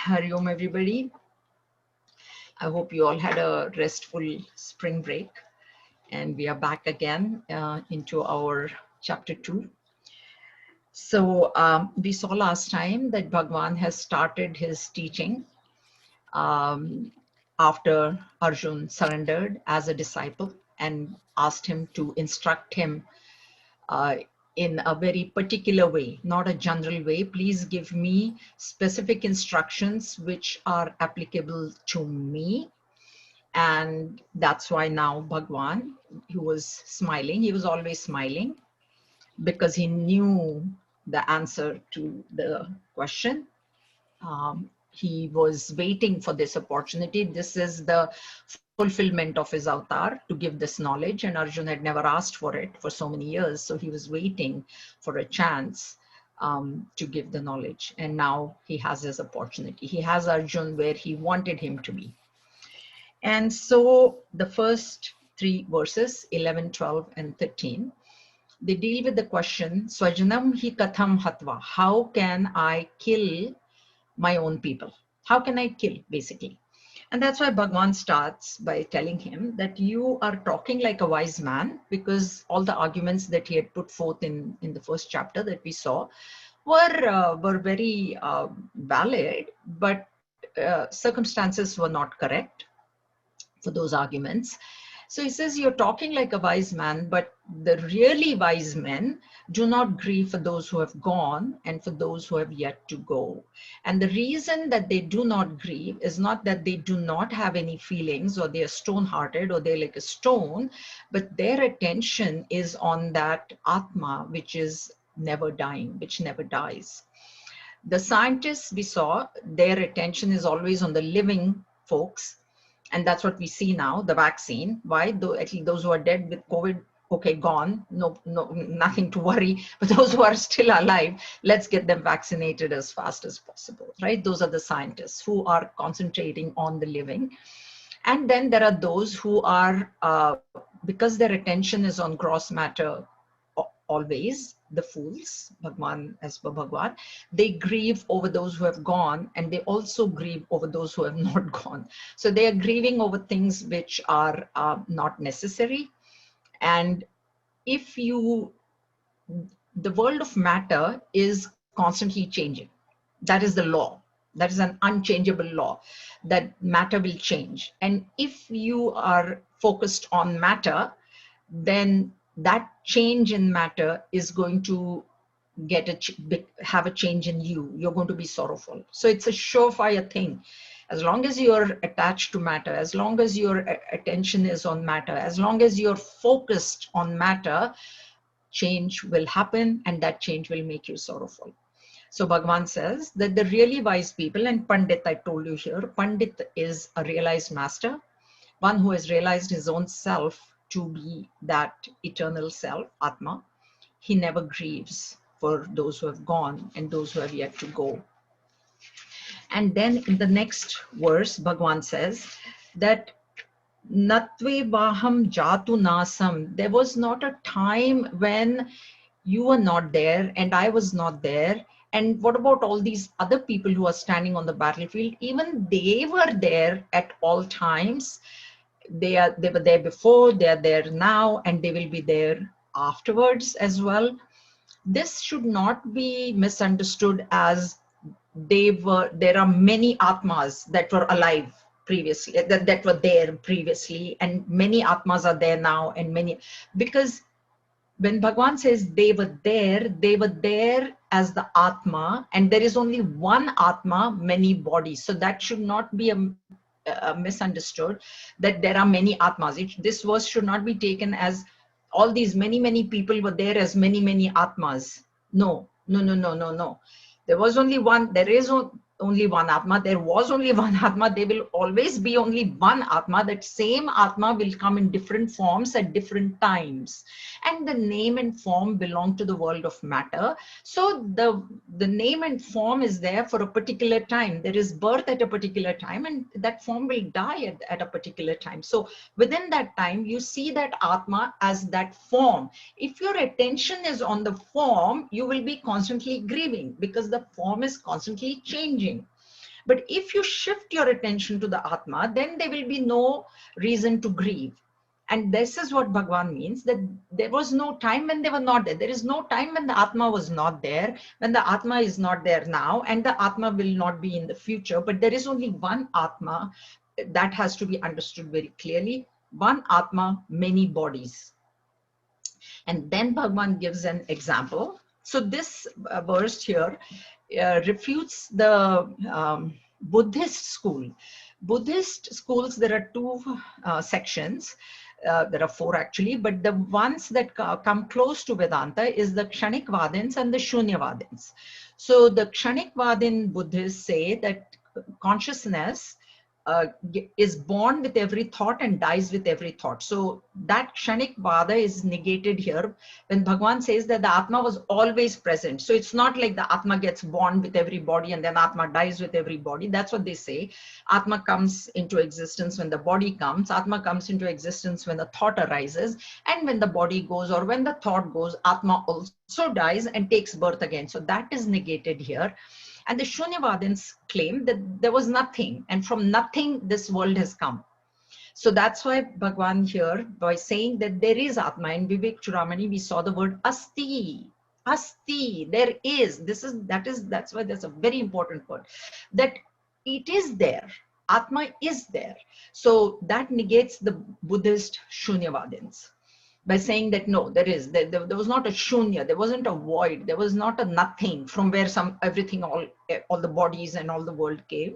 Hari Om, everybody. I hope you all had a restful spring break, and we are back again into our chapter 2. So we saw last time that Bhagwan has started his teaching um, after Arjun surrendered as a disciple and asked him to instruct him uh, in a very particular way, not a general way. Please give me specific instructions which are applicable to me. And that's why now Bhagwan, he was smiling. He was always smiling because he knew the answer to the question. He was waiting for this opportunity. This is the fulfillment of his avatar to give this knowledge, and Arjun had never asked for it for so many years. So he was waiting for a chance to give the knowledge. And now he has his opportunity. He has Arjun where he wanted him to be. And so the first three verses, 11, 12, and 13, they deal with the question, Swajanam hi katham hatva. How can I kill my own people? How can I kill, basically? And that's why Bhagwan starts by telling him that you are talking like a wise man, because all the arguments that he had put forth in the first chapter that we saw were very valid, but circumstances were not correct for those arguments. So he says, you're talking like a wise man, but the really wise men do not grieve for those who have gone and for those who have yet to go. And the reason that they do not grieve is not that they do not have any feelings or they are stone-hearted or they're like a stone, but their attention is on that Atma, which is never dying, which never dies. The scientists we saw, their attention is always on the living folks. And that's what we see now, the vaccine. Why? Though at least those who are dead with COVID, okay, gone, no, nothing to worry. But those who are still alive, let's get them vaccinated as fast as possible, right? Those are the scientists who are concentrating on the living. And then there are those who are, because their attention is on gross matter always, the fools, Bhagwan, as per Bhagwan, they grieve over those who have gone, and they also grieve over those who have not gone. So they are grieving over things which are not necessary. And if you, the world of matter is constantly changing. That is the law. That is an unchangeable law, that matter will change. And if you are focused on matter, then that change in matter is going to have a change in you. You're going to be sorrowful. So it's a surefire thing. As long as you're attached to matter, as long as your attention is on matter, as long as you're focused on matter, change will happen, and that change will make you sorrowful. So Bhagwan says that the really wise people, and Pandit, I told you here, Pandit is a realized master, one who has realized his own self to be that eternal self, Atma. He never grieves for those who have gone and those who have yet to go. And then in the next verse, Bhagwan says that Natve Vaham Jatu Nasam. There was not a time when you were not there and I was not there. And what about all these other people who are standing on the battlefield? Even they were there at all times. They were there before, they are there now, and they will be there afterwards as well. This should not be misunderstood as there are many Atmas that were alive previously, that were there previously, and many Atmas are there now, and many, because when Bhagwan says they were there as the Atma, and there is only one Atma, many bodies. So that should not be misunderstood, that there are many Atmas. This verse should not be taken as all these many people were there as many Atmas. No. There was only one, there is only one Atma, there was only one Atma, there will always be only one Atma. That same Atma will come in different forms at different times. And the name and form belong to the world of matter. So the name and form is there for a particular time. There is birth at a particular time, and that form will die at a particular time. So within that time, you see that Atma as that form. If your attention is on the form, you will be constantly grieving because the form is constantly changing. But if you shift your attention to the Atma, then there will be no reason to grieve. And this is what Bhagavan means, that there was no time when they were not there. There is no time when the Atma was not there, when the Atma is not there now, and the Atma will not be in the future. But there is only one Atma. That has to be understood very clearly. One Atma, many bodies. And then Bhagavan gives an example. So this verse here refutes the Buddhist school. Buddhist schools, there are two sections. There are four actually, but the ones that come close to Vedanta is the Kshanikvadins and the Shunyavadins. So the Kshanikvadin Buddhists say that consciousness is born with every thought and dies with every thought. So that Kshanik Vada is negated here when Bhagavan says that the Atma was always present. So it's not like the Atma gets born with every body and then Atma dies with every body. That's what they say. Atma comes into existence when the body comes. Atma comes into existence when the thought arises. And when the body goes or when the thought goes, Atma also dies and takes birth again. So that is negated here. And the Shunyavadins claim that there was nothing, and from nothing this world has come. So that's why Bhagavan here, by saying that there is Atma, in Vivek Churamani we saw the word Asti. Asti, there is. That's why that's a very important word. That it is there. Atma is there. So that negates the Buddhist Shunyavadins by saying that no, there was not a shunya, there wasn't a void, there was not a nothing from where everything, all the bodies and all the world came.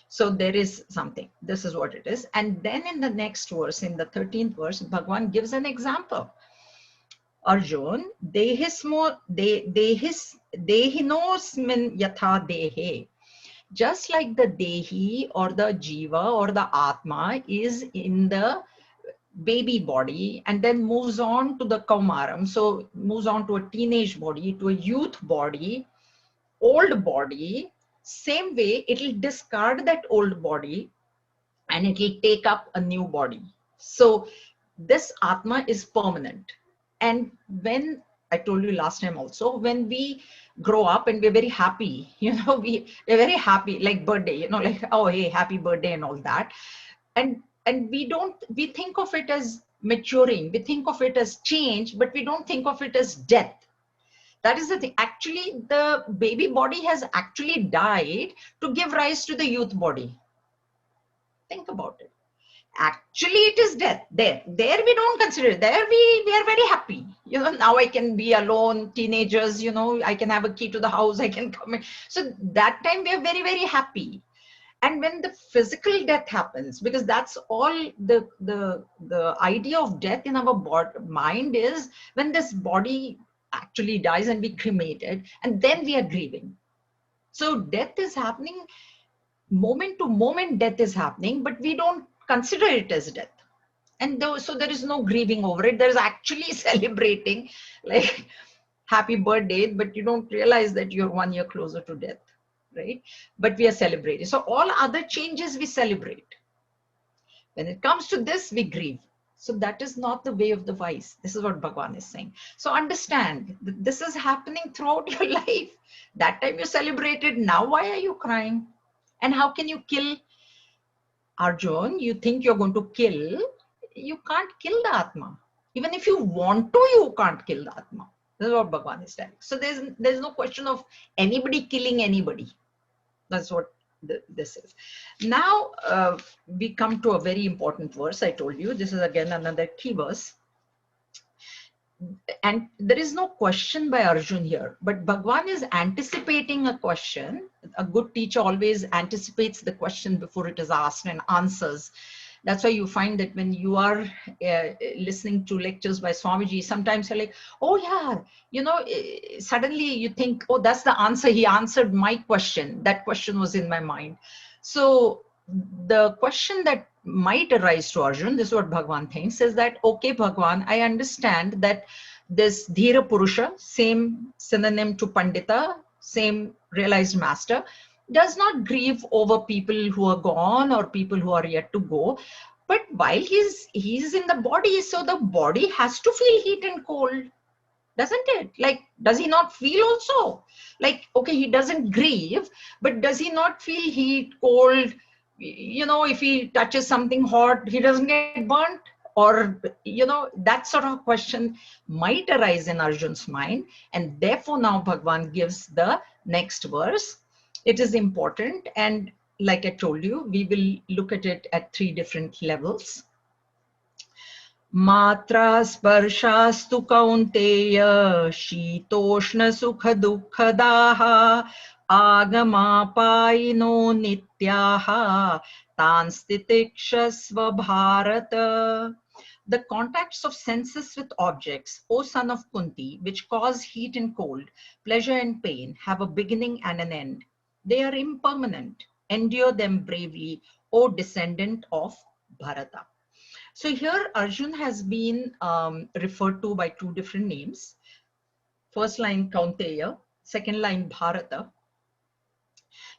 So there is something. This is what it is. And then in the next verse, in the 13th verse, Bhagavan gives an example. Arjun, dehinosmin yatha dehe. Just like the dehi or the jiva or the atma is in the baby body and then moves on to the kaumaram, so moves on to a teenage body, to a youth body, old body, same way it will discard that old body and it will take up a new body. So this Atma is permanent. And when I told you last time also, when we grow up and we're very happy, we're very happy, like birthday, like, oh, hey, happy birthday and all that. And we think of it as maturing, we think of it as change, but we don't think of it as death. That is the thing. Actually, the baby body has actually died to give rise to the youth body. Think about it. Actually, it is death. There we don't consider it. There we are very happy. Now I can be alone, teenagers, I can have a key to the house, I can come in. So that time we are very, very happy. And when the physical death happens, because that's all the idea of death in our mind is when this body actually dies and we cremate it, and then we are grieving. So death is happening, moment to moment death is happening, but we don't consider it as death. And so there is no grieving over it. There's actually celebrating, like happy birthday, but you don't realize that you're 1 year closer to death. Right? But we are celebrating. So all other changes we celebrate. When it comes to this, we grieve. So that is not the way of the wise. This is what Bhagavan is saying. So understand that this is happening throughout your life. That time you celebrated. Now why are you crying? And how can you kill Arjun? You think you're going to kill. You can't kill the Atma. Even if you want to, you can't kill the Atma. This is what Bhagavan is telling. So there's no question of anybody killing anybody. That's what this is. Now we come to a very important verse. I told you this is again another key verse. And there is no question by Arjun here, but Bhagavan is anticipating a question. A good teacher always anticipates the question before it is asked and answers. That's why you find that when you are listening to lectures by Swamiji, sometimes you're like, oh yeah, suddenly you think, oh, that's the answer. He answered my question. That question was in my mind. So the question that might arise to Arjun, this is what Bhagavan thinks, is that, okay, Bhagavan, I understand that this Dhira Purusha, same synonym to Pandita, same realized master, does not grieve over people who are gone or people who are yet to go. But while he's in the body, so the body has to feel heat and cold, doesn't it? Like, does he not feel also? Like, okay, he doesn't grieve, but does he not feel heat, cold? If he touches something hot, he doesn't get burnt? Or, that sort of question might arise in Arjun's mind. And therefore, now Bhagwan gives the next verse. It is important. And like I told you, we will look at it at 3 different levels. Matra sparshastu kaunteya shitoshna sukha dukkadaha agamapayino nityaha tanstitikshasva bharata. The contacts of senses with objects, O son of Kunti, which cause heat and cold, pleasure and pain, have a beginning and an end. They are impermanent. Endure them bravely, O descendant of Bharata. So here Arjun has been referred to by 2 different names. First line Kaunteya, second line Bharata.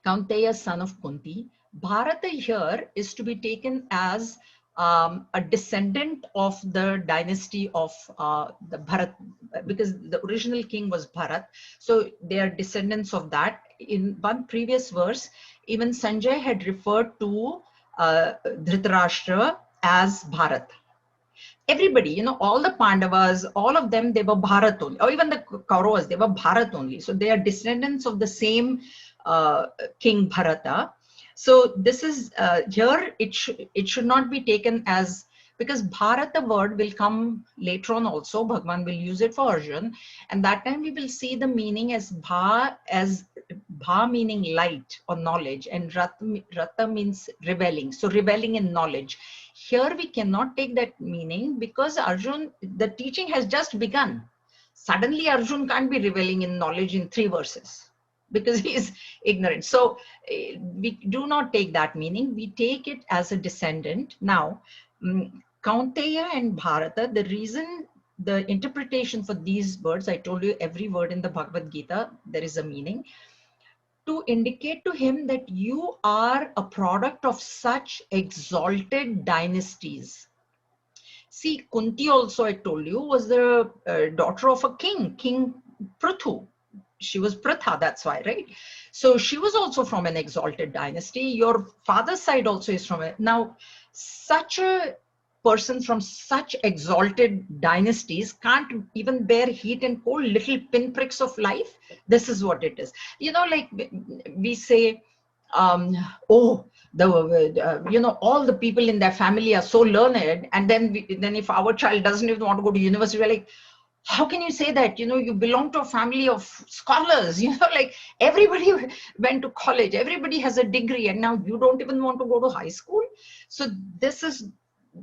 Kaunteya, son of Kunti. Bharata here is to be taken as a descendant of the dynasty of the Bharat, because the original king was Bharat. So they are descendants of that. In one previous verse, even Sanjay had referred to Dhritarashtra as Bharat. Everybody, all the Pandavas, all of them, they were Bharat only, or even the Kauravas, they were Bharat only. So they are descendants of the same King Bharata. So this is here, it should not be taken as, because Bharata word will come later on also. Bhagwan will use it for Arjun, and that time we will see the meaning as Bha meaning light or knowledge, and Rata means reveling. So reveling in knowledge. Here we cannot take that meaning, because Arjun, the teaching has just begun. Suddenly Arjun can't be reveling in knowledge in 3 verses, because he is ignorant. So we do not take that meaning. We take it as a descendant. Now, Kaunteya and Bharata, the reason, the interpretation for these words, I told you every word in the Bhagavad Gita, there is a meaning, to indicate to him that you are a product of such exalted dynasties. See, Kunti also, I told you, was the daughter of a king, King Prithu. She was Pritha, that's why, right? So she was also from an exalted dynasty. Your father's side also is from it. Now, such a person from such exalted dynasties can't even bear heat and cold, little pinpricks of life. This is what it is. Like we say, oh, all the people in their family are so learned, and then if our child doesn't even want to go to university, we're like, how can you say that? You belong to a family of scholars, like everybody went to college, everybody has a degree, and now you don't even want to go to high school. So this is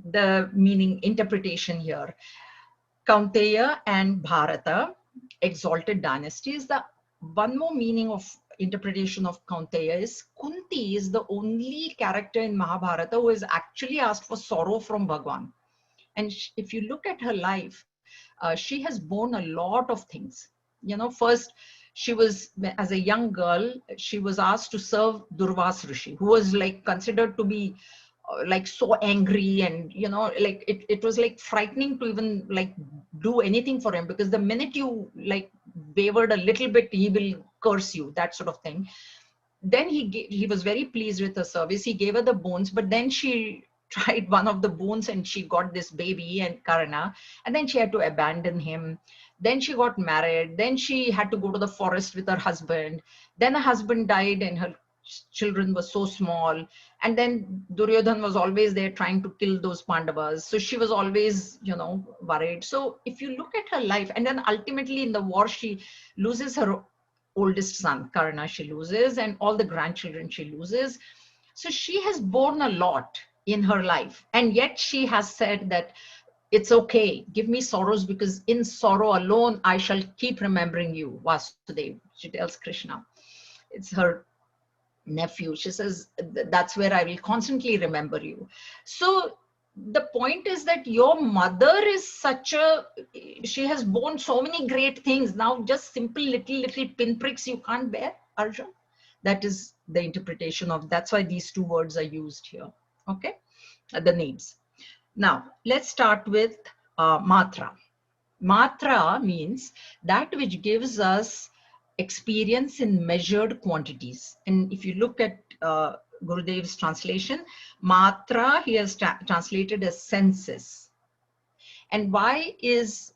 the meaning, interpretation here. Kaunteya and Bharata, exalted dynasties. The one more meaning of interpretation of Kaunteya is Kunti is the only character in Mahabharata who has actually asked for sorrow from Bhagwan. And if you look at her life, she has borne a lot of things. First, she was, as a young girl, she was asked to serve Durvas Rishi, who was like considered to be like so angry, and like it was like frightening to even like do anything for him, because the minute you like wavered a little bit, he will curse you, that sort of thing. Then he was very pleased with her service. He gave her the bones, but then she tried one of the bones and she got this baby and Karna, and then she had to abandon him. Then she got married. Then she had to go to the forest with her husband. Then her husband died and her children were so small. And then Duryodhan was always there trying to kill those Pandavas. So she was always, worried. So if you look at her life, and then ultimately in the war, she loses her oldest son, Karna, she loses, and all the grandchildren she loses. So she has borne a lot in her life. And yet she has said that it's okay, give me sorrows, because in sorrow alone, I shall keep remembering you, Vasudev, she tells Krishna. It's her nephew. She says, that's where I will constantly remember you. So the point is that your mother is she has borne so many great things. Now just simple little pinpricks you can't bear, Arjun. That is the interpretation of, that's why these 2 words are used here. Okay, the names. Now let's start with Matra. Matra means that which gives us experience in measured quantities. And if you look at Gurudev's translation, matra he has translated as senses. And why is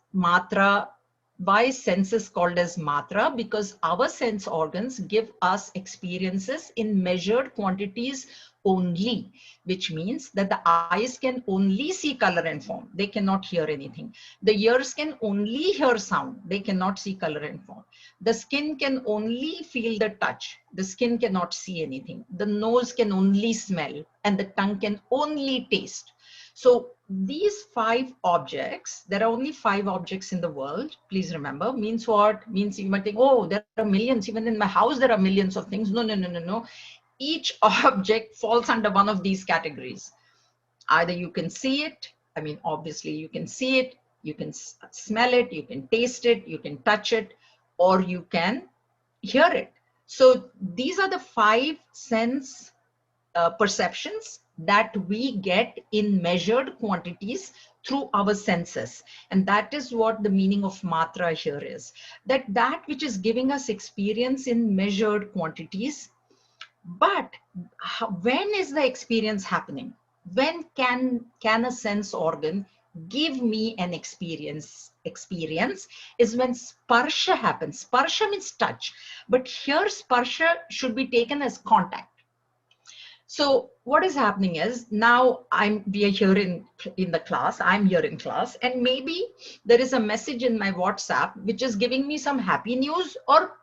senses called as matra? Because our sense organs give us experiences in measured quantities only, which means that the eyes can only see color and form. They cannot hear anything. The ears can only hear sound. They cannot see color and form. The skin can only feel the touch. The skin cannot see anything. The nose can only smell, and the tongue can only taste. So these 5 objects, there are only 5 objects in the world, please remember, means what? Means you might think, oh, there are millions, even in my house there are millions of things. No, no, no, no, no. Each object falls under one of these categories. Either you can see it, I mean, obviously you can see it, you can smell it, you can taste it, you can touch it, or you can hear it. So these are the 5 sense perceptions that we get in measured quantities through our senses. And that is what the meaning of matra here is. That which is giving us experience in measured quantities. But when is the experience happening? When can a sense organ give me an experience? Experience is when sparsha happens. Sparsha means touch, but here sparsha should be taken as contact. So what is happening is now we are here in the class, I'm here in class, and maybe there is a message in my WhatsApp which is giving me some happy news or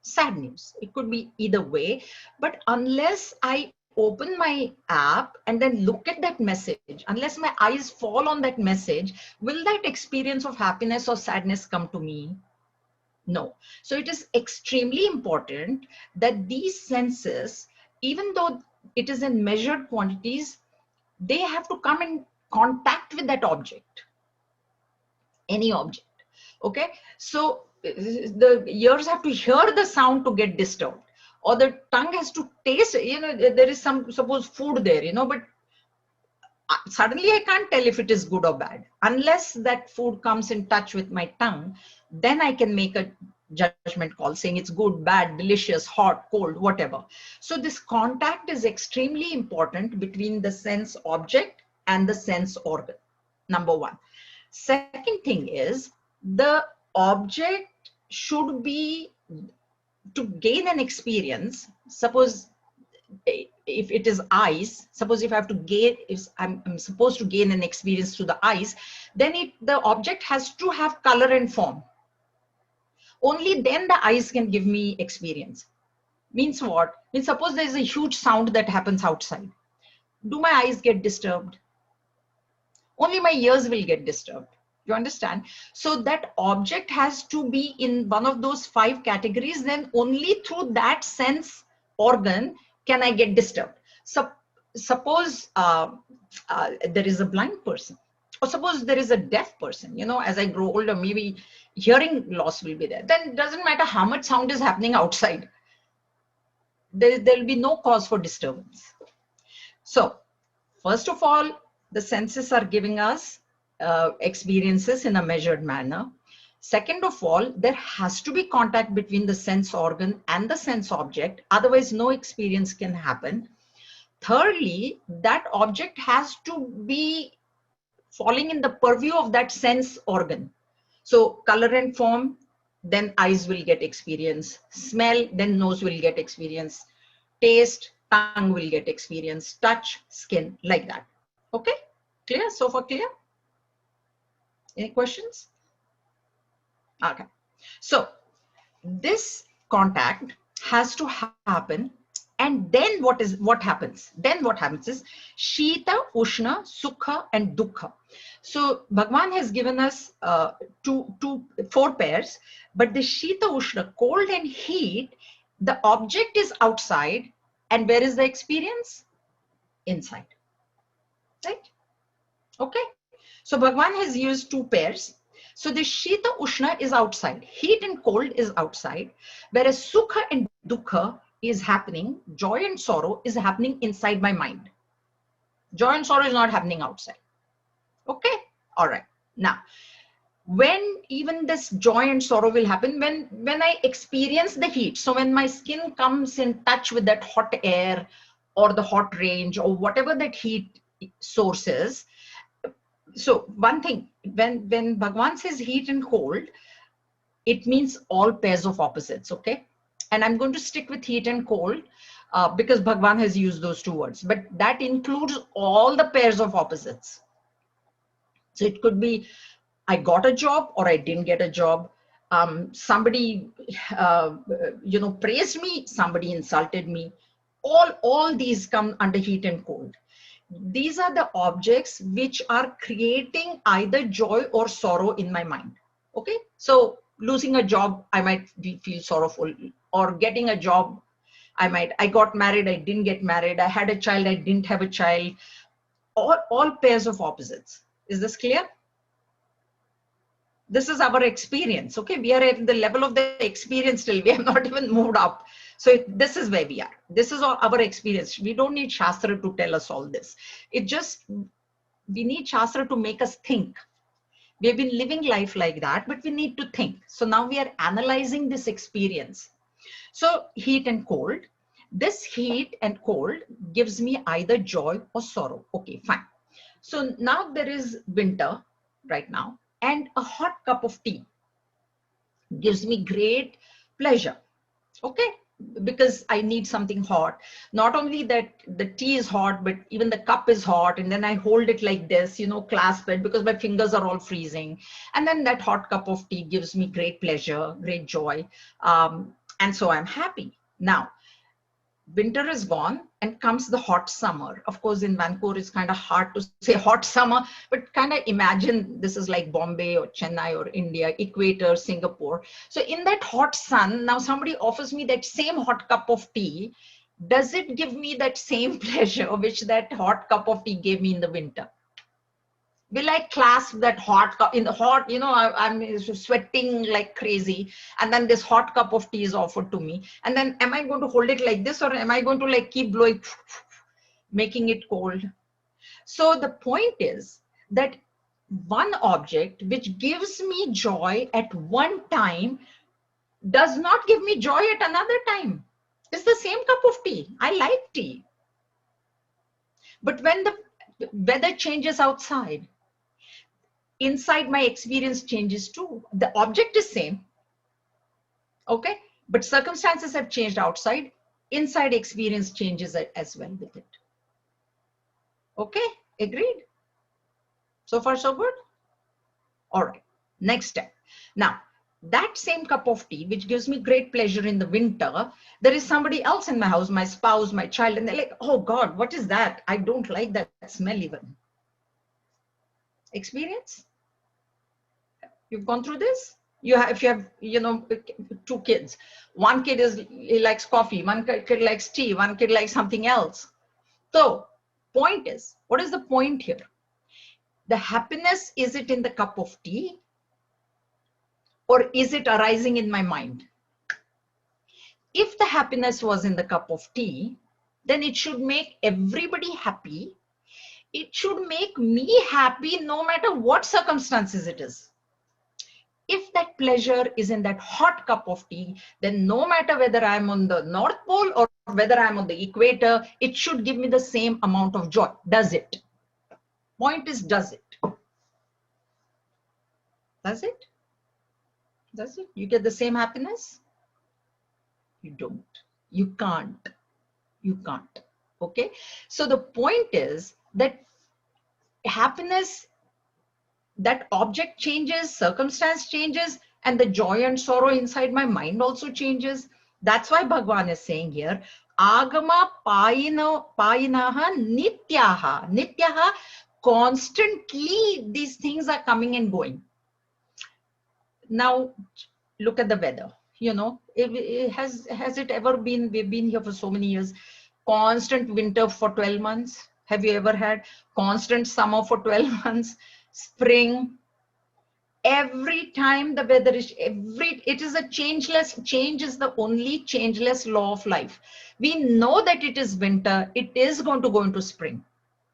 sad news. It could be either way, but unless I open my app and then look at that message, unless my eyes fall on that message, will that experience of happiness or sadness come to me? No. So it is extremely important that these senses, even though it is in measured quantities, they have to come in contact with that object, any object. Okay, so the ears have to hear the sound to get disturbed, or the tongue has to taste, there is some, suppose, food there, but suddenly I can't tell if it is good or bad. Unless that food comes in touch with my tongue, then I can make a judgment call saying it's good, bad, delicious, hot, cold, whatever. So this contact is extremely important between the sense object and the sense organ, number 1. Second thing is, the object should be, to gain an experience, suppose if it is eyes, suppose if I have to gain, if I'm supposed to gain an experience through the eyes, then the object has to have color and form. Only then the eyes can give me experience. Means what? Means suppose there is a huge sound that happens outside. Do my eyes get disturbed? Only my ears will get disturbed. You understand? So that object has to be in one of those 5 categories, then only through that sense organ can I get disturbed. So suppose there is a blind person, or suppose there is a deaf person, as I grow older, maybe hearing loss will be there. Then it doesn't matter how much sound is happening outside. There will be no cause for disturbance. So first of all, the senses are giving us experiences in a measured manner. Second of all, there has to be contact between the sense organ and the sense object. Otherwise, no experience can happen. Thirdly, that object has to be falling in the purview of that sense organ. So color and form, then eyes will get experience. Smell, then nose will get experience. Taste, tongue will get experience. Touch, skin, like that. Okay? Clear? So far clear? Any questions? Okay. So this contact has to happen, and then what happens? Then what happens is Shita, Ushna, Sukha, and Dukha. So Bhagwan has given us 4 pairs, but the Shita, Ushna, cold and heat, the object is outside, and where is the experience? Inside. Right? Okay. So Bhagwan has used 2 pairs. So the Shita Ushna is outside, heat and cold is outside, whereas Sukha and Dukha is happening, joy and sorrow is happening inside my mind. Joy and sorrow is not happening outside. Okay? All right. Now, when even this joy and sorrow will happen when I experience the heat. So when my skin comes in touch with that hot air or the hot range or whatever that heat source is. So one thing, when Bhagwan says heat and cold, it means all pairs of opposites, okay? And I'm going to stick with heat and cold because Bhagwan has used those two words, but that includes all the pairs of opposites. So it could be I got a job or I didn't get a job. Somebody, praised me. Somebody insulted me. All these come under heat and cold. These are the objects which are creating either joy or sorrow in my mind. Okay, so losing a job, I might feel sorrowful, or getting a job, I got married, I didn't get married, I had a child, I didn't have a child. All pairs of opposites. Is this clear? This is our experience. Okay, we are at the level of the experience still. We have not even moved up. So this is where we are. This is our experience. We don't need Shastra to tell us all this. We need Shastra to make us think. We have been living life like that, but we need to think. So now we are analyzing this experience. So heat and cold. This heat and cold gives me either joy or sorrow. Okay, fine. So now there is winter right now, and a hot cup of tea gives me great pleasure. Okay, because I need something hot. Not only that the tea is hot, but even the cup is hot, and then I hold it like this, clasp it because my fingers are all freezing. And then that hot cup of tea gives me great pleasure, great joy. And so I'm happy. Now, winter is gone and comes the hot summer. Of course, in Vancouver, it's kind of hard to say hot summer, but kind of imagine this is like Bombay or Chennai or India, equator, Singapore. So in that hot sun, now somebody offers me that same hot cup of tea. Does it give me that same pleasure which that hot cup of tea gave me in the winter? Will I clasp that hot cup in the hot, I'm sweating like crazy. And then this hot cup of tea is offered to me. And then am I going to hold it like this, or am I going to like keep blowing, making it cold? So the point is that one object which gives me joy at one time does not give me joy at another time. It's the same cup of tea. I like tea. But when the weather changes outside, inside my experience changes too. The object is same, okay, but circumstances have changed outside. Inside experience changes as well with it. Okay, agreed? So far so good? All right, next step. Now, that same cup of tea, which gives me great pleasure in the winter, there is somebody else in my house, my spouse, my child, and they're like, oh God, what is that? I don't like that smell even. Experience? You've gone through this? If you have, two kids, one kid he likes coffee, one kid likes tea, one kid likes something else. So point is, what is the point here? The happiness, is it in the cup of tea, or is it arising in my mind? If the happiness was in the cup of tea, then it should make everybody happy. It should make me happy no matter what circumstances it is. If that pleasure is in that hot cup of tea, then no matter whether I'm on the North Pole or whether I'm on the equator, it should give me the same amount of joy. Does it? Point is, does it? Does it? Does it? You get the same happiness? You don't. You can't. You can't. Okay? So the point is that happiness, that object changes, circumstance changes, and the joy and sorrow inside my mind also changes. That's why Bhagwan is saying here, Agama payinaha nityaha. Nityaha, constantly these things are coming and going. Now, look at the weather. Has it ever been, we've been here for so many years, constant winter for 12 months? Have you ever had constant summer for 12 months? Spring? Every time the weather is, it is a changeless, change is the only changeless law of life. We know that it is winter, it is going to go into spring.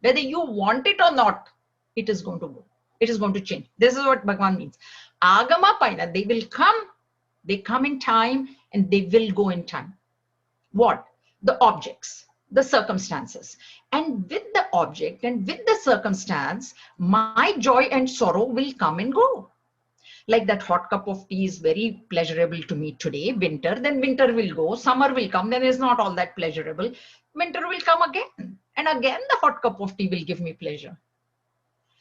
Whether you want it or not, it is going to go. It is going to change. This is what Bhagavan means. Agama paina, they come in time and they will go in time. What? The objects, the circumstances. And with the object and with the circumstance, my joy and sorrow will come and go. Like that hot cup of tea is very pleasurable to me today, winter, then winter will go, summer will come, then it's not all that pleasurable. Winter will come again, and again the hot cup of tea will give me pleasure.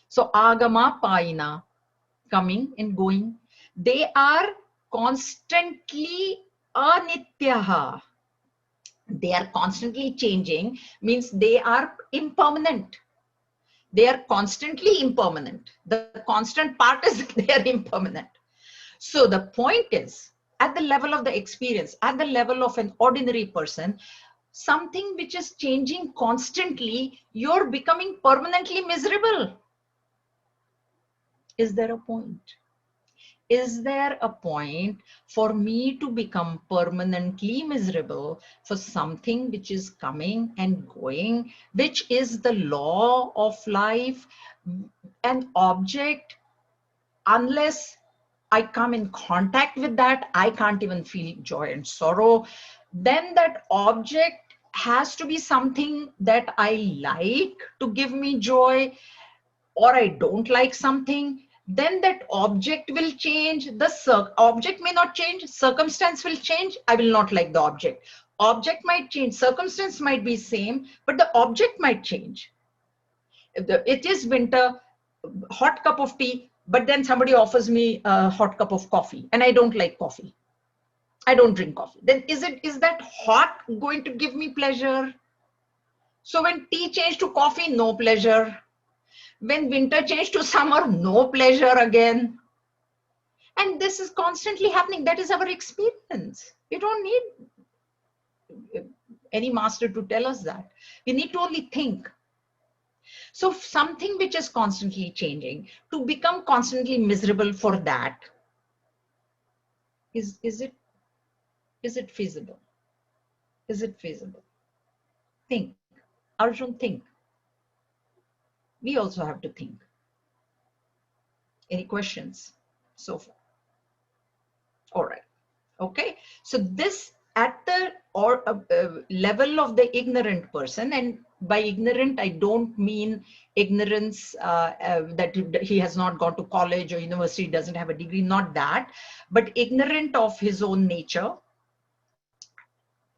So agama paina, coming and going, they are constantly anityaha. They are constantly changing, means they are impermanent. They are constantly impermanent. The constant part is they are impermanent. So the point is, at the level of the experience, at the level of an ordinary person, something which is changing constantly, you're becoming permanently miserable. Is there a point? Is there a point for me to become permanently miserable for something which is coming and going, which is the law of life? An object, unless I come in contact with that, I can't even feel joy and sorrow. Then that object has to be something that I like to give me joy, or I don't like something. Then that object will change. The object may not change, circumstance will change. I will not like the object. Object might change, circumstance might be same, but the object might change. It is winter, hot cup of tea, but then somebody offers me a hot cup of coffee and I don't like coffee. I don't drink coffee. Then is that hot going to give me pleasure? So when tea changed to coffee, no pleasure. When winter changed to summer, no pleasure again. And this is constantly happening. That is our experience. We don't need any master to tell us that. We need to only think. So something which is constantly changing, to become constantly miserable for that, is it feasible? Is it feasible? Think. Arjun, think. We also have to think. Any questions so far? All right. Okay. So this at the level of the ignorant person, and by ignorant, I don't mean ignorance that he has not gone to college or university, doesn't have a degree, not that, but ignorant of his own nature.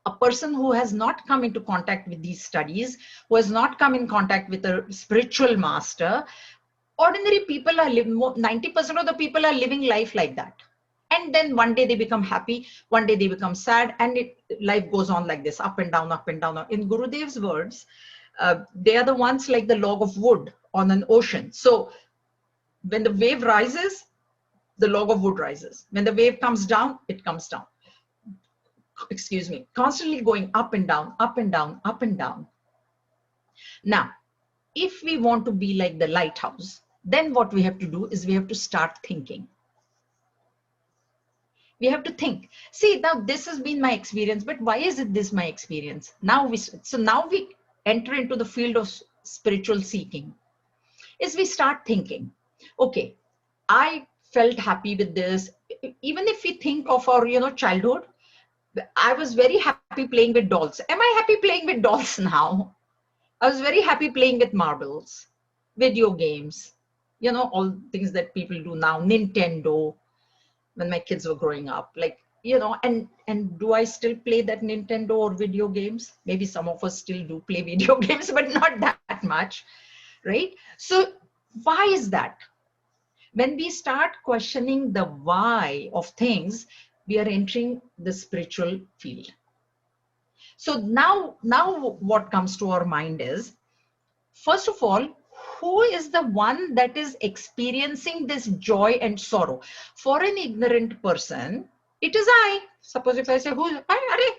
A person who has not come into contact with these studies, who has not come in contact with a spiritual master, ordinary people are living, 90% of the people are living life like that. And then one day they become happy, one day they become sad, and life goes on like this, up and down, up and down. In Gurudev's words, they are the ones like the log of wood on an ocean. So when the wave rises, the log of wood rises. When the wave comes down, it comes down. Excuse me, constantly going up and down, up and down, up and down. Now, if we want to be like the lighthouse, then what we have to do is we have to start thinking. We have to think. See, now this has been my experience, but why is it this my experience? Now we enter into the field of spiritual seeking. Is we start thinking, okay, I felt happy with this. Even if we think of our, childhood, I was very happy playing with dolls. Am I happy playing with dolls now? I was very happy playing with marbles, video games, all things that people do now, Nintendo, when my kids were growing up, like, and do I still play that Nintendo or video games? Maybe some of us still do play video games, but not that much, right? So why is that? When we start questioning the why of things, we are entering the spiritual field. So now what comes to our mind is, first of all, who is the one that is experiencing this joy and sorrow? For an ignorant person, it is I. Suppose if I say,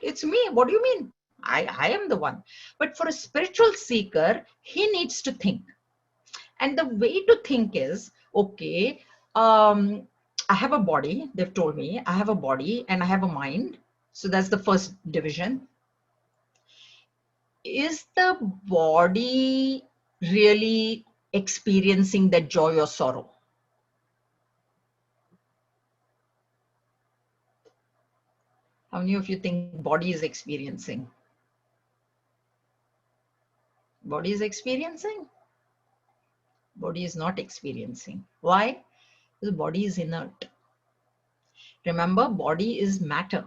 it's me. What do you mean? I am the one. But for a spiritual seeker, he needs to think. And the way to think is, okay, I have a body, they've told me, I have a body and I have a mind. So that's the first division. Is the body really experiencing that joy or sorrow? How many of you think body is experiencing? Body is experiencing? Body is not experiencing. Why? Because body is inert. Remember, body is matter.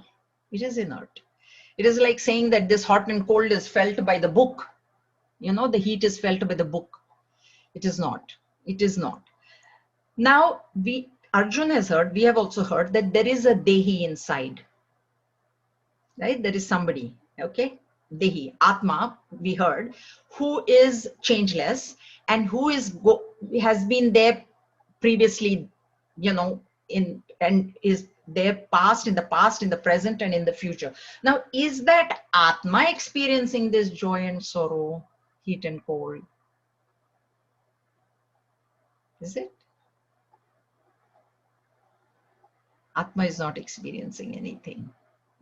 It is inert. It is like saying that this hot and cold is felt by the book. The heat is felt by the book. It is not. It is not. Now, Arjun has heard, we have also heard that there is a Dehi inside. Right? There is somebody, okay? Dehi, Atma, we heard, who is changeless and who has been there previously, and is there in the present, and in the future. Now, is that Atma experiencing this joy and sorrow, heat and cold? Is it? Atma is not experiencing anything.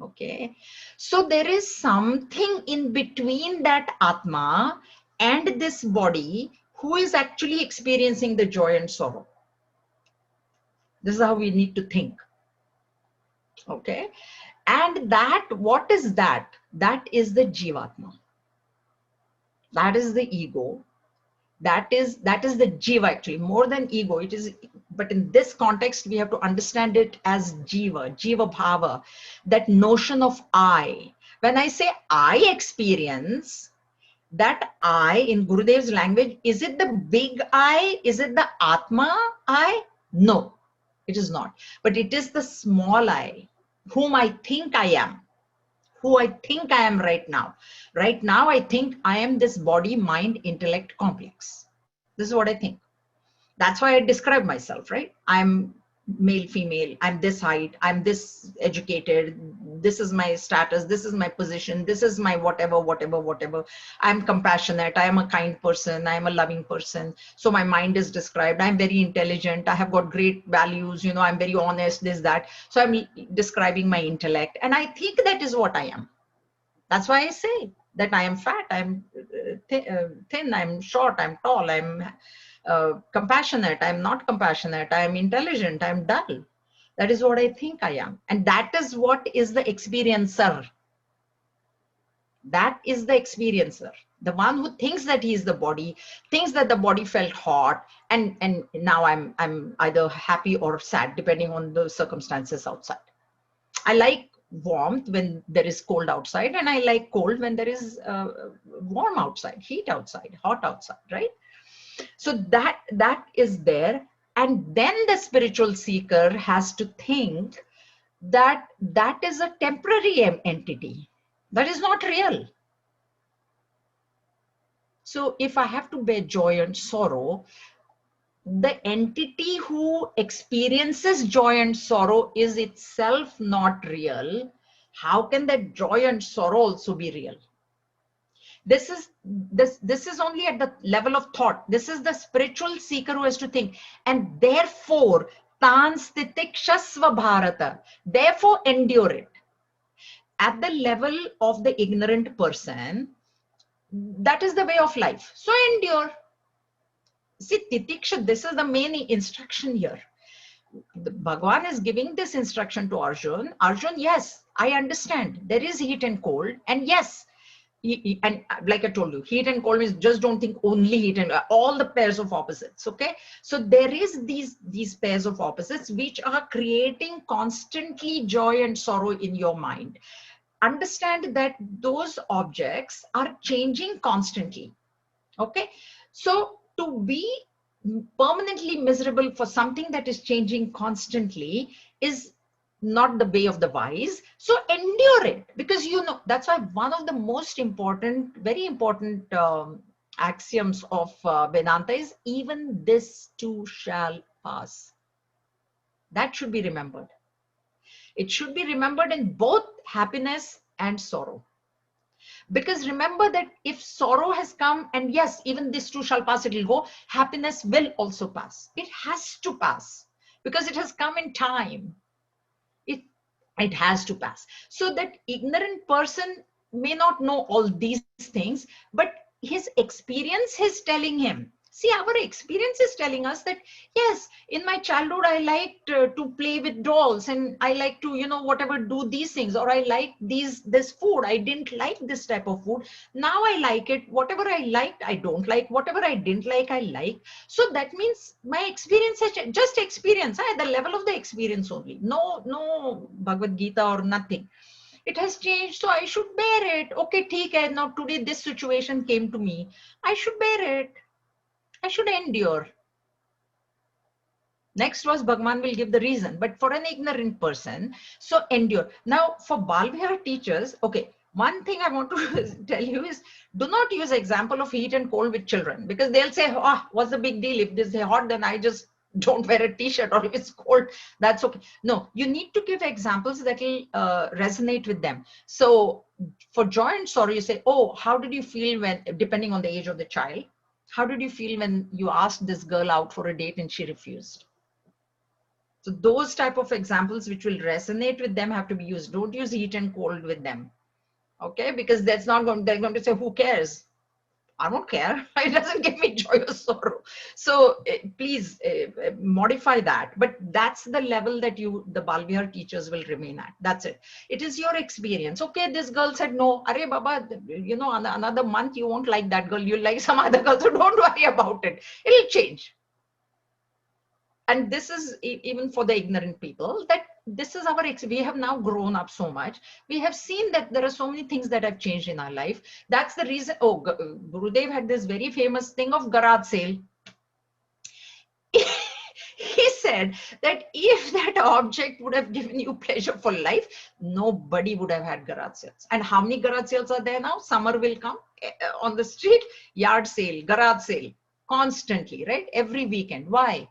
Okay, so there is something in between that Atma and this body who is actually experiencing the joy and sorrow. This is how we need to think. Okay, and what is that? That is the Jivatma. That is the ego. That is the Jiva, actually, more than ego. It is, but in this context, we have to understand it as Jiva Bhava, that notion of I. When I say I experience, that I in Gurudev's language, is it the big I? Is it the Atma I? No, it is not. But it is the small I, whom I think I am. Who I think I am right now. Right now, I think I am this body, mind, intellect complex. This is what I think. That's why I describe myself, right? I'm male, female, I'm this height, I'm this educated, this is my status, this is my position, this is my whatever. I'm compassionate, I am a kind person, I am a loving person. So my mind is described. I'm very intelligent, I have got great values, I'm very honest, this, that. So I'm describing my intellect. And I think that is what I am. That's why I say that I am fat, I'm thin, I'm short, I'm tall, I'm compassionate, I'm not compassionate, I'm intelligent, I'm dull. That is what I think I am. And that is what is the experiencer. That is the experiencer. The one who thinks that he is the body, thinks that the body felt hot, and now I'm either happy or sad, depending on the circumstances outside. I like warmth when there is cold outside, and I like cold when there is warm outside, heat outside, hot outside, right? So that is there. And then the spiritual seeker has to think that that is a temporary entity. That is not real. So if I have to bear joy and sorrow, the entity who experiences joy and sorrow is itself not real. How can that joy and sorrow also be real? This is only at the level of thought. This is the spiritual seeker who has to think. And therefore, tan stitikshasva bharata, therefore endure it. At the level of the ignorant person, that is the way of life. So endure. See, titiksha, this is the main instruction here. Bhagavan is giving this instruction to Arjun. Arjun, yes, I understand. There is heat and cold. And yes, and like I told you, heat and cold means just don't think only heat and all the pairs of opposites. Okay, so there is these pairs of opposites which are creating constantly joy and sorrow in your mind. Understand that those objects are changing constantly. Okay, so to be permanently miserable for something that is changing constantly is not the way of the wise. So endure it, because that's why one of the most important, very important axioms of Vedanta is even this too shall pass. That should be remembered. It should be remembered in both happiness and sorrow. Because remember that if sorrow has come, and yes, even this too shall pass, it will go, happiness will also pass. It has to pass because it has come in time. It has to pass. So that ignorant person may not know all these things, but his experience is telling him See, our experience is telling us that, yes, in my childhood, I liked to play with dolls and I like to, whatever, do these things, or I like this food. I didn't like this type of food. Now I like it. Whatever I liked, I don't like. Whatever I didn't like, I like. So that means my experience has just experience, at the level of the experience only. No Bhagavad Gita or nothing. It has changed, so I should bear it. Okay, theek hai, now today this situation came to me. I should bear it. I should endure. Next was Bhagwan will give the reason, but for an ignorant person, so endure. Now for Balvihar teachers, okay, one thing I want to tell you is, do not use example of heat and cold with children, because they'll say, oh, what's the big deal? If this is hot, then I just don't wear a t-shirt, or if it's cold, that's okay. No, you need to give examples that will resonate with them. So for joy and sorrow, you say, oh, how did you feel when, depending on the age of the child, how did you feel when you asked this girl out for a date and she refused? So those type of examples which will resonate with them have to be used. Don't use heat and cold with them. Okay, because that's not going, they're going to say, who cares? I don't care. It doesn't give me joy or sorrow. So please modify that. But that's the level that the Balvihar teachers will remain at. That's it. It is your experience. Okay, this girl said no. Arey Baba, another month you won't like that girl. You'll like some other girl. So don't worry about it. It'll change. And this is even for the ignorant people, that this is our we have now grown up so much. We have seen that there are so many things that have changed in our life. That's the reason. Oh, Gurudev had this very famous thing of garage sale. He said that if that object would have given you pleasure for life, nobody would have had garage sales. And how many garage sales are there now? Summer will come on the street, yard sale, garage sale, constantly, right? Every weekend. Why?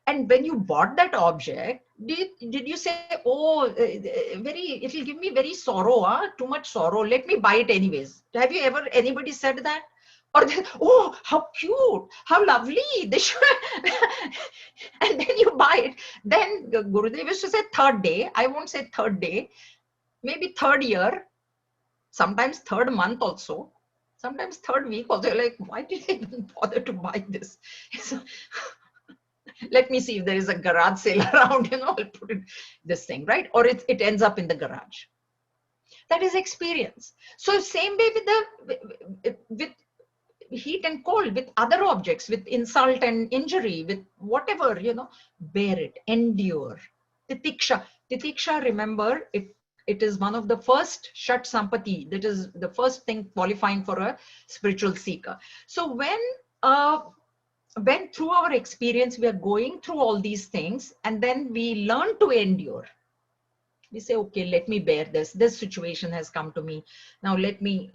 And when you bought that object, did you say, oh, it'll give me very sorrow, too much sorrow, let me buy it anyways? Have you ever, anybody said that? Or oh, how cute, how lovely, they should. And then you buy it. Then Gurudev used to say third day, I won't say third day, maybe third year, sometimes third month also, sometimes third week also. You're like, why did I even bother to buy this? Let me see if there is a garage sale around, I'll put it this thing, right? Or it ends up in the garage. That is experience. So same way with heat and cold, with other objects, with insult and injury, with whatever, bear it, endure. Titiksha, remember, it is one of the first Shat Sampati, that is the first thing qualifying for a spiritual seeker. So when through our experience, we are going through all these things, and then we learn to endure. We say, okay, let me bear this. This situation has come to me. Now let me,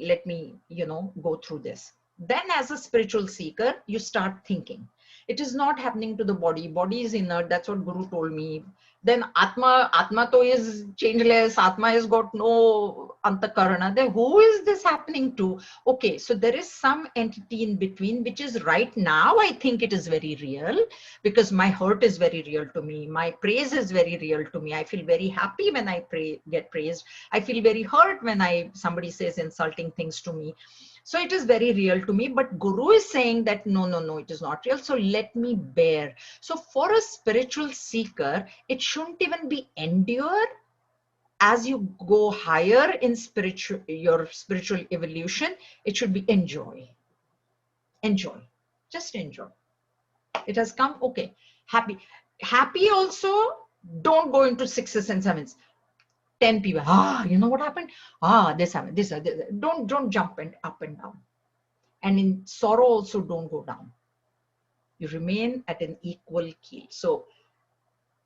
go through this. Then as a spiritual seeker, you start thinking. It is not happening to the body. Body is inert. That's what Guru told me. Then Atma to is changeless. Atma has got no antakarana. Then who is this happening to? Okay, so there is some entity in between, which is right now, I think it is very real, because my hurt is very real to me. My praise is very real to me. I feel very happy when I get praised. I feel very hurt when somebody says insulting things to me. So it is very real to me, but Guru is saying that no, it is not real. So let me bear. So for a spiritual seeker, it shouldn't even be endure. As you go higher in your spiritual evolution, it should be enjoy. Enjoy. Just enjoy. It has come, okay. Happy also, don't go into sixes and sevens. 10 people, you know what happened? This happened, this. Don't jump up and down. And in sorrow also, don't go down. You remain at an equal keel. So,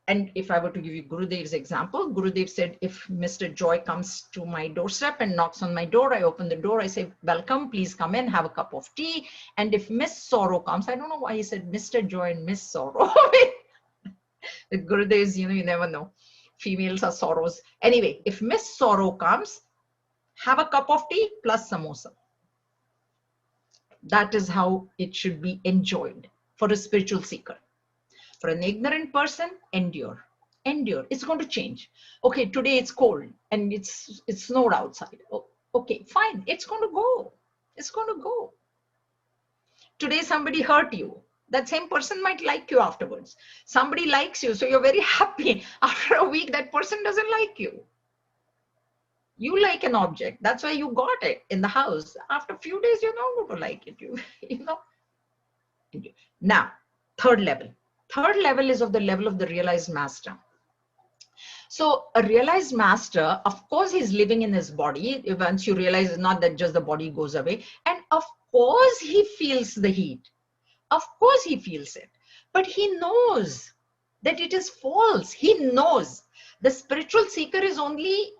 and if I were to give you Gurudev's example, Gurudev said, if Mr. Joy comes to my doorstep and knocks on my door, I open the door, I say, welcome, please come in, have a cup of tea. And if Miss Sorrow comes, I don't know why he said Mr. Joy and Miss Sorrow. With Gurudev's, you never know. Females are sorrows. Anyway, if Miss Sorrow comes, have a cup of tea plus samosa. That is how it should be enjoyed for a spiritual seeker. For an ignorant person, endure. Endure. It's going to change. Okay, today it's cold and it's snowed outside. Oh, okay, fine. It's going to go. It's going to go. Today somebody hurt you. That same person might like you afterwards. Somebody likes you, so you're very happy. After a week, that person doesn't like you. You like an object. That's why you got it in the house. After a few days, you're not going to like it. You know. Now, third level. Third level is of the level of the realized master. So a realized master, of course, he's living in his body. Once you realize it's not that just the body goes away. And of course, he feels the heat. Of course, he feels it. But he knows that it is false. He knows. The spiritual seeker is only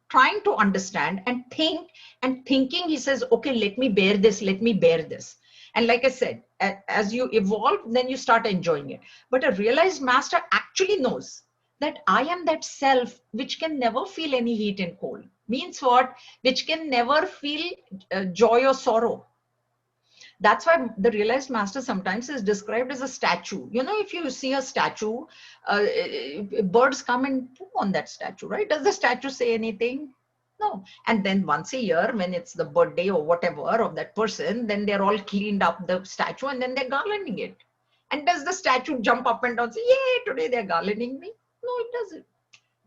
trying to understand and think, and thinking, he says, okay, let me bear this, let me bear this. And like I said, as you evolve, then you start enjoying it. But a realized master actually knows that I am that self which can never feel any heat and cold. Means what? Which can never feel joy or sorrow. That's why the realized master sometimes is described as a statue. You know, if you see a statue, birds come and poo on that statue, right? Does the statue say anything? No. And then once a year, when it's the birthday or whatever of that person, then they're all cleaned up the statue and then they're garlanding it. And does the statue jump up and down and say, yay, today they're garlanding me? No, it doesn't.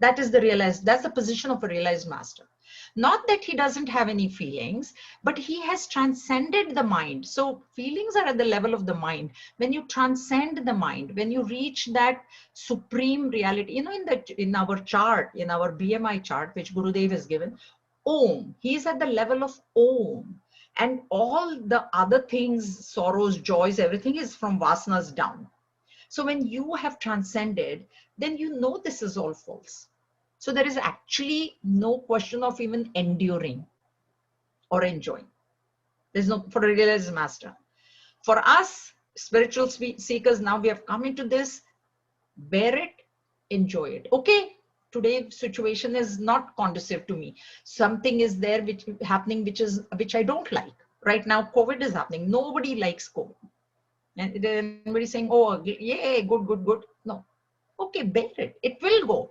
That is the realized, that's the position of a realized master. Not that he doesn't have any feelings, but he has transcended the mind. So feelings are at the level of the mind. When you transcend the mind, when you reach that supreme reality, you know, in our chart, in our BMI chart, which Gurudev has given, Om, he is at the level of Om. And all the other things, sorrows, joys, everything is from vasanas down. So when you have transcended, then you know this is all false. So there is actually no question of even enduring or enjoying. There's no, for a realized master. For us, spiritual seekers, now we have come into this, bear it, enjoy it. Okay, today's situation is not conducive to me. Something is there which happening, which I don't like. Right now, COVID is happening. Nobody likes COVID. And everybody's saying, oh, yay, good, good, good. No. Okay, bear it. It will go.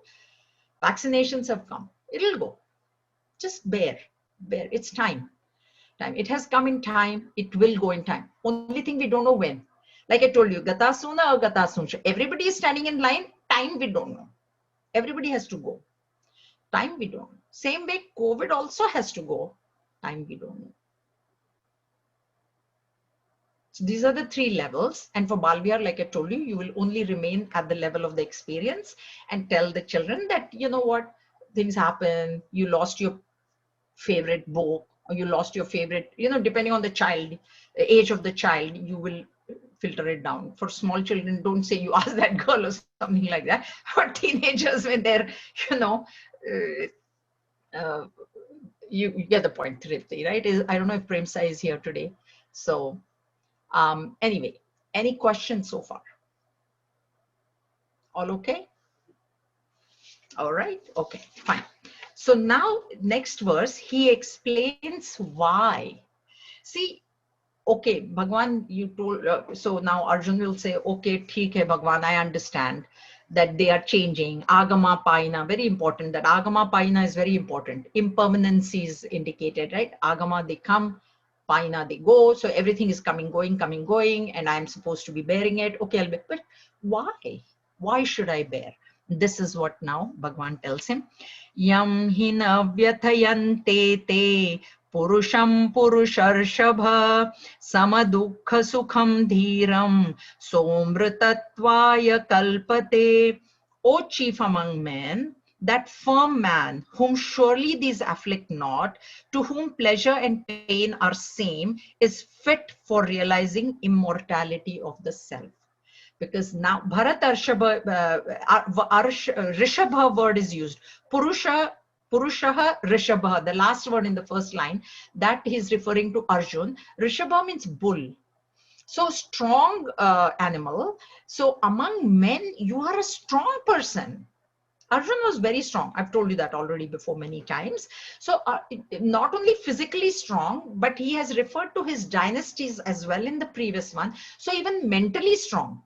Vaccinations have come. It'll go. Just bear. It's time. It has come in time. It will go in time. Only thing we don't know when. Like I told you, gata suna or gata sunsha. Everybody is standing in line. Time we don't know. Everybody has to go. Time we don't know. Same way, COVID also has to go. Time we don't know. So these are the three levels. And for Balvihar, like I told you, you will only remain at the level of the experience and tell the children that, you know what, things happen. You lost your favorite book, or you lost your favorite, you know, depending on the child, the age of the child, you will filter it down. For small children, don't say you ask that girl or something like that. For teenagers, when they're, you know, you get the point, Tripti, right? I don't know if Premsa is here today. So anyway, any questions so far? All okay? All right, okay, fine. So now next verse, he explains why. See, okay, Bhagwan, you told, so now Arjun will say, okay, theek hai Bhagwan, I understand that they are changing. Agama Paina, very important, that Agama Paina is very important. Impermanency is indicated, right? Agama, they come, Paina, they go. So everything is coming, going, and I'm supposed to be bearing it. Okay, I'll bear. But why? Why should I bear? This is what now Bhagwan tells him. Yam hina vyathayante te purusham purusharshabha samadukha sukham dhiram somrtatvaya kalpate. O chief among men, that firm man whom surely these afflict not, to whom pleasure and pain are same, is fit for realizing immortality of the self. Because now Bharat Rishabha word is used. Purushaha Rishabha, the last word in the first line, that he's referring to Arjun. Rishabha means bull. So strong animal. So among men, you are a strong person. Arjun was very strong. I've told you that already before many times. So not only physically strong, but he has referred to his dynasties as well in the previous one. So even mentally strong.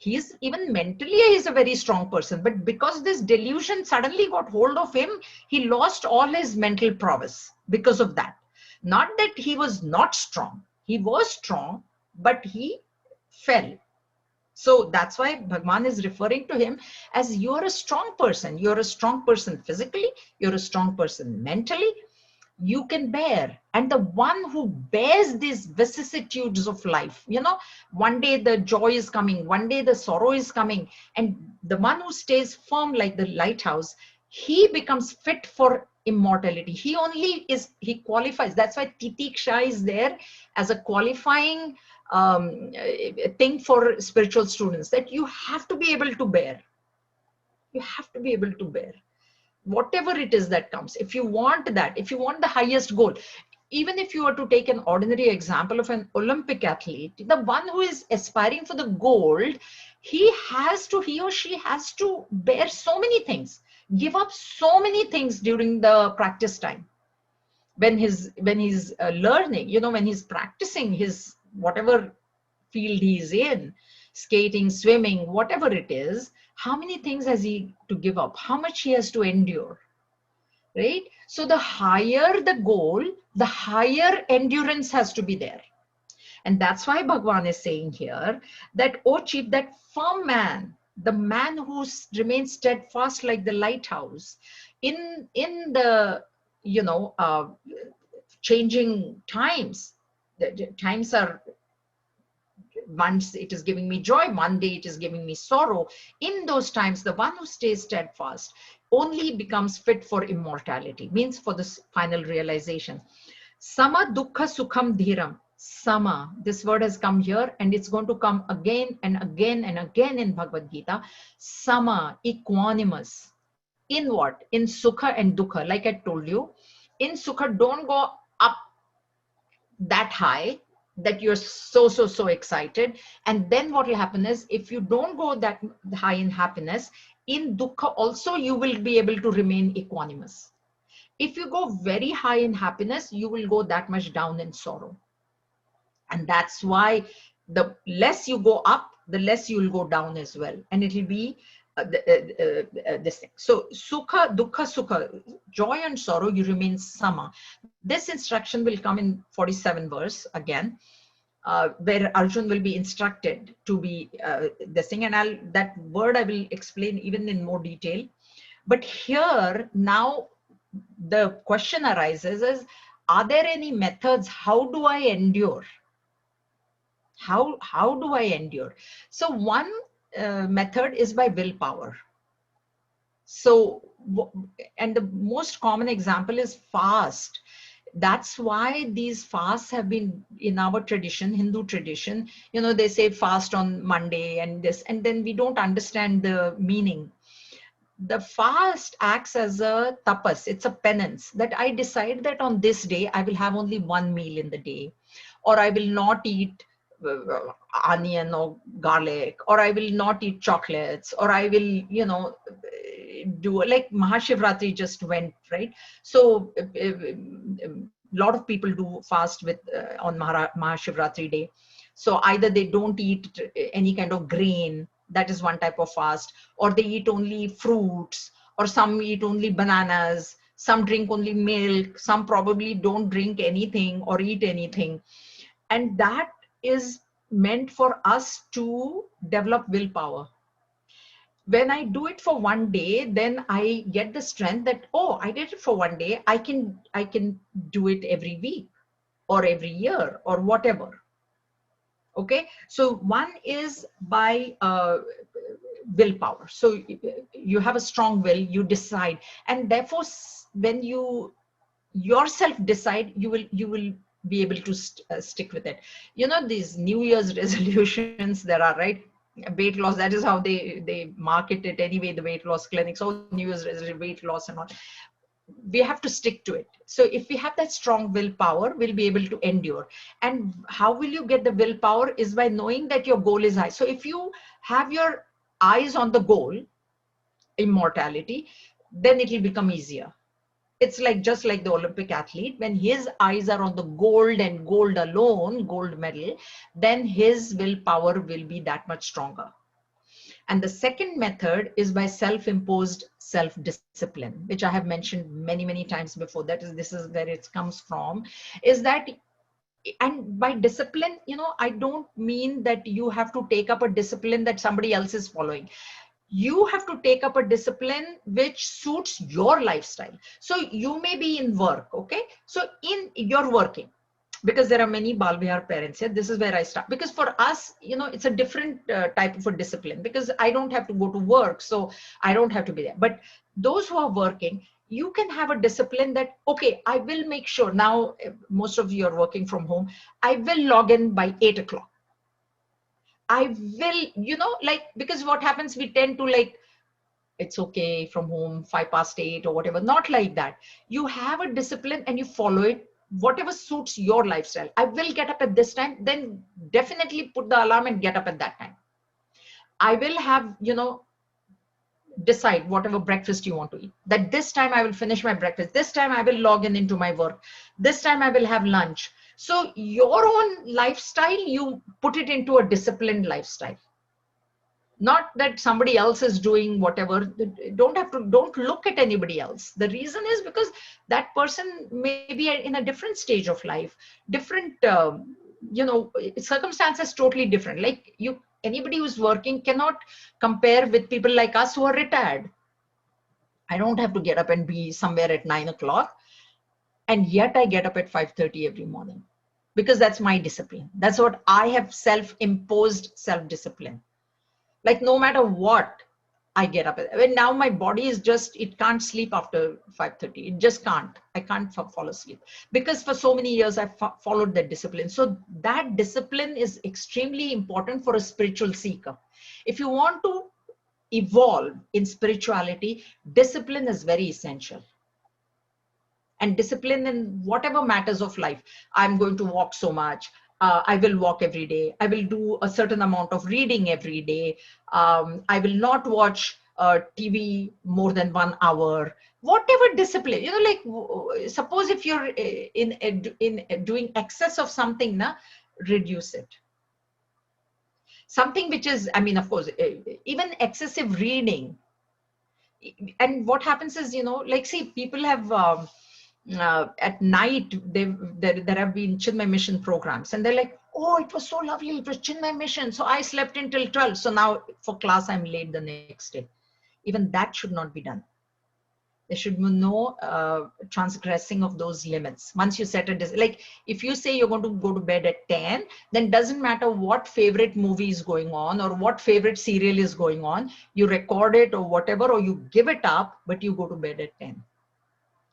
He's even mentally, he's a very strong person. But because this delusion suddenly got hold of him, he lost all his mental prowess because of that. Not that he was not strong. He was strong, but he fell. So that's why Bhagwan is referring to him as, you're a strong person. You're a strong person physically, you're a strong person mentally, you can bear. And the one who bears these vicissitudes of life, one day the joy is coming, one day the sorrow is coming, and the one who stays firm like the lighthouse, he becomes fit for immortality. He qualifies. That's why titiksha is there as a qualifying thing for spiritual students, that you have to be able to bear. You have to be able to bear whatever it is that comes. If you want that, if you want the highest goal, even if you were to take an ordinary example of an Olympic athlete, the one who is aspiring for the gold, he or she has to bear so many things, give up so many things during the practice time. When he's learning, when he's practicing his whatever field he's in, skating, swimming, whatever it is, how many things has he to give up? How much he has to endure, right? So the higher the goal, the higher endurance has to be there. And that's why Bhagwan is saying here that, oh chief, that firm man, the man who remains steadfast like the lighthouse in the, changing times. The times are, once it is giving me joy, one day it is giving me sorrow. In those times, the one who stays steadfast only becomes fit for immortality, means for this final realization. Sama dukkha sukham dhiram. Sama, this word has come here, and it's going to come again and again and again in Bhagavad Gita. Sama, equanimous. In what? In sukha and dukkha. Like I told you, in sukha, don't go up that high that you're so excited. And then what will happen is, if you don't go that high in happiness, in dukkha also you will be able to remain equanimous. If you go very high in happiness, you will go that much down in sorrow. And that's why the less you go up, the less you will go down as well. And it will be this thing. So sukha, dukkha, sukha, joy and sorrow, you remain sama. This instruction will come in 47 verse again, where Arjun will be instructed to be this thing. And that word I will explain even in more detail. But here now the question arises is, are there any methods? How do I endure? How do I endure? So one method is by willpower. So, and the most common example is fast. That's why these fasts have been in our tradition, Hindu tradition. They say fast on Monday and this, and then we don't understand the meaning. The fast acts as a tapas. It's a penance, that I decide that on this day I will have only one meal in the day, or I will not eat onion or garlic, or I will not eat chocolates, or I will, do like Mahashivratri just went, right? So a lot of people do fast with on Mahashivratri day. So either they don't eat any kind of grain, that is one type of fast, or they eat only fruits, or some eat only bananas, some drink only milk, some probably don't drink anything or eat anything. And that is meant for us to develop willpower. When I do it for one day, then I get the strength that, oh, I did it for one day, I can do it every week or every year or whatever. Okay, so one is by willpower. So you have a strong will, you decide, and therefore when you yourself decide, you will be able to stick with it. These New Year's resolutions there are, right? Weight loss, that is how they market it anyway, the weight loss clinics, oh, New Year's resolution, weight loss and all. We have to stick to it. So if we have that strong willpower, we'll be able to endure. And how will you get the willpower? Is by knowing that your goal is high. So if you have your eyes on the goal, immortality, then it will become easier. It's like just like the Olympic athlete, when his eyes are on the gold and gold alone, gold medal, then his willpower will be that much stronger. And the second method is by self-imposed self-discipline, which I have mentioned many times before. That is, this is where it comes from, is that And by discipline, I don't mean that you have to take up a discipline that somebody else is following. You have to take up a discipline which suits your lifestyle. So you may be in work, okay? So in you're working, because there are many Bal Vihar parents here. This is where I start, because for us, it's a different type of a discipline, because I don't have to go to work, so I don't have to be there. But those who are working, you can have a discipline that, okay, I will make sure now, most of you are working from home, I will log in by 8 o'clock. I will, like, because what happens, we tend to like, it's okay from home, 5 past 8 or whatever. Not like that. You have a discipline and you follow it, whatever suits your lifestyle. I will get up at this time, then definitely put the alarm and get up at that time. I will have, decide whatever breakfast you want to eat. That this time I will finish my breakfast. This time I will log in into my work. This time I will have lunch. So your own lifestyle, you put it into a disciplined lifestyle. Not that somebody else is doing whatever. Don't look at anybody else. The reason is because that person may be in a different stage of life, different circumstances, totally different. Like anybody who's working cannot compare with people like us who are retired. I don't have to get up and be somewhere at 9 o'clock, and yet I get up at 5:30 every morning, because that's my discipline. That's what I have self-imposed self-discipline. Like no matter what, I get up. I mean, now my body is just, it can't sleep after 5:30. It just can't. I can't fall asleep, because for so many years I've followed that discipline. So that discipline is extremely important for a spiritual seeker. If you want to evolve in spirituality, discipline is very essential. And discipline in whatever matters of life. I'm going to walk so much. I will walk every day. I will do a certain amount of reading every day. I will not watch TV more than 1 hour. Whatever discipline, like suppose if you're in doing excess of something, reduce it. Something which is, I mean, of course, even excessive reading. And what happens is, like, see, people have at night, there have been Chinmaya mission programs, and they're like, oh, it was so lovely, it was Chinmaya mission, so I slept until 12, so now for class I'm late the next day. Even that should not be done. There should be no transgressing of those limits. Once you set like if you say you're going to go to bed at 10, then doesn't matter what favorite movie is going on or what favorite serial is going on, you record it or whatever, or you give it up, but you go to bed at 10.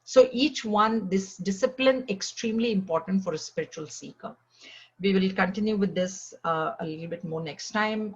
So each one, this discipline, extremely important for a spiritual seeker. We will continue with this a little bit more next time.